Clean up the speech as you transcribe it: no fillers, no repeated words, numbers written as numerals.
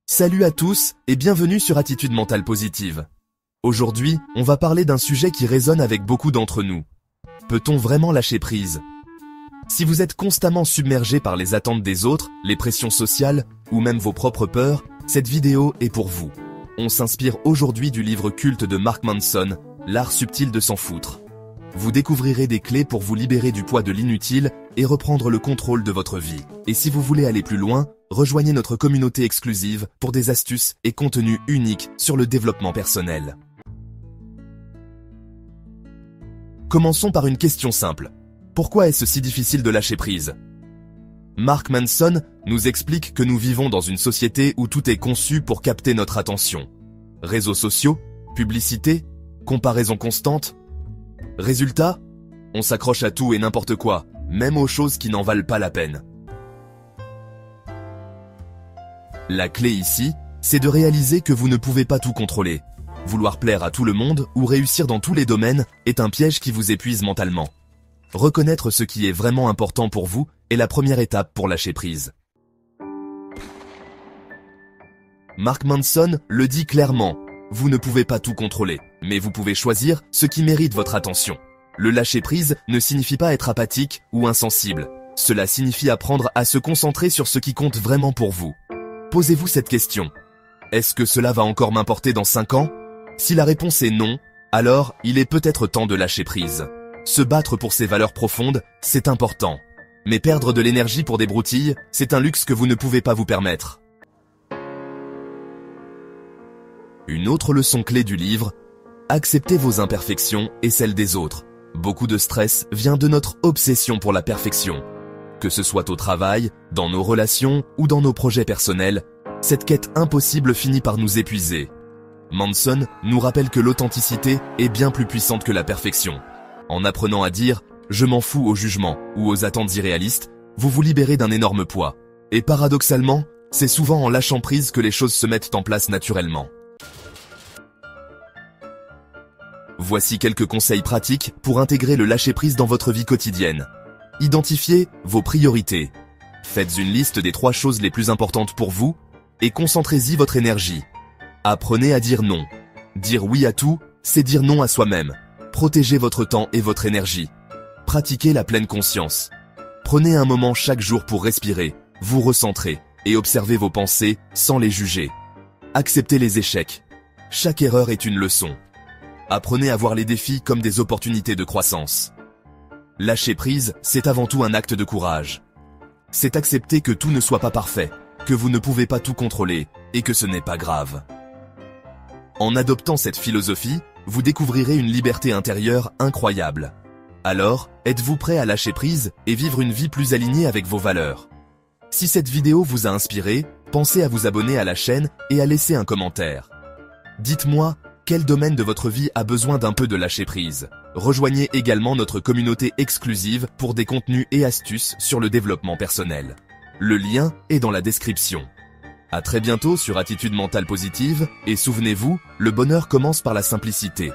Salut à tous et bienvenue sur Attitude Mentale Positive. Aujourd'hui, on va parler d'un sujet qui résonne avec beaucoup d'entre nous. Peut-on vraiment lâcher prise? Si vous êtes constamment submergé par les attentes des autres, les pressions sociales ou même vos propres peurs, cette vidéo est pour vous. On s'inspire aujourd'hui du livre culte de Mark Manson, L'art subtil de s'en foutre. Vous découvrirez des clés pour vous libérer du poids de l'inutile et reprendre le contrôle de votre vie. Et si vous voulez aller plus loin, rejoignez notre communauté exclusive pour des astuces et contenus uniques sur le développement personnel. Commençons par une question simple. Pourquoi est-ce si difficile de lâcher prise? Mark Manson nous explique que nous vivons dans une société où tout est conçu pour capter notre attention. Réseaux sociaux, publicité, comparaison constante. Résultat, on s'accroche à tout et n'importe quoi, même aux choses qui n'en valent pas la peine. La clé ici, c'est de réaliser que vous ne pouvez pas tout contrôler. Vouloir plaire à tout le monde ou réussir dans tous les domaines est un piège qui vous épuise mentalement. Reconnaître ce qui est vraiment important pour vous est la première étape pour lâcher prise. Mark Manson le dit clairement, vous ne pouvez pas tout contrôler, mais vous pouvez choisir ce qui mérite votre attention. Le lâcher prise ne signifie pas être apathique ou insensible. Cela signifie apprendre à se concentrer sur ce qui compte vraiment pour vous. Posez-vous cette question. Est-ce que cela va encore m'importer dans 5 ans? Si la réponse est non, alors il est peut-être temps de lâcher prise. Se battre pour ses valeurs profondes, c'est important. Mais perdre de l'énergie pour des broutilles, c'est un luxe que vous ne pouvez pas vous permettre. Une autre leçon clé du livre, acceptez vos imperfections et celles des autres. Beaucoup de stress vient de notre obsession pour la perfection. Que ce soit au travail, dans nos relations ou dans nos projets personnels, cette quête impossible finit par nous épuiser. Manson nous rappelle que l'authenticité est bien plus puissante que la perfection. En apprenant à dire « je m'en fous » au jugement ou aux attentes irréalistes, vous vous libérez d'un énorme poids. Et paradoxalement, c'est souvent en lâchant prise que les choses se mettent en place naturellement. Voici quelques conseils pratiques pour intégrer le lâcher-prise dans votre vie quotidienne. Identifiez vos priorités. Faites une liste des 3 choses les plus importantes pour vous et concentrez-y votre énergie. Apprenez à dire non. Dire oui à tout, c'est dire non à soi-même. Protégez votre temps et votre énergie. Pratiquez la pleine conscience. Prenez un moment chaque jour pour respirer, vous recentrer et observer vos pensées sans les juger. Acceptez les échecs. Chaque erreur est une leçon. Apprenez à voir les défis comme des opportunités de croissance. Lâcher prise, c'est avant tout un acte de courage. C'est accepter que tout ne soit pas parfait, que vous ne pouvez pas tout contrôler et que ce n'est pas grave. En adoptant cette philosophie, vous découvrirez une liberté intérieure incroyable. Alors, êtes-vous prêt à lâcher prise et vivre une vie plus alignée avec vos valeurs? Si cette vidéo vous a inspiré, pensez à vous abonner à la chaîne et à laisser un commentaire. Dites-moi, quel domaine de votre vie a besoin d'un peu de lâcher prise? Rejoignez également notre communauté exclusive pour des contenus et astuces sur le développement personnel. Le lien est dans la description. À très bientôt sur Attitude Mentale Positive et souvenez-vous, le bonheur commence par la simplicité.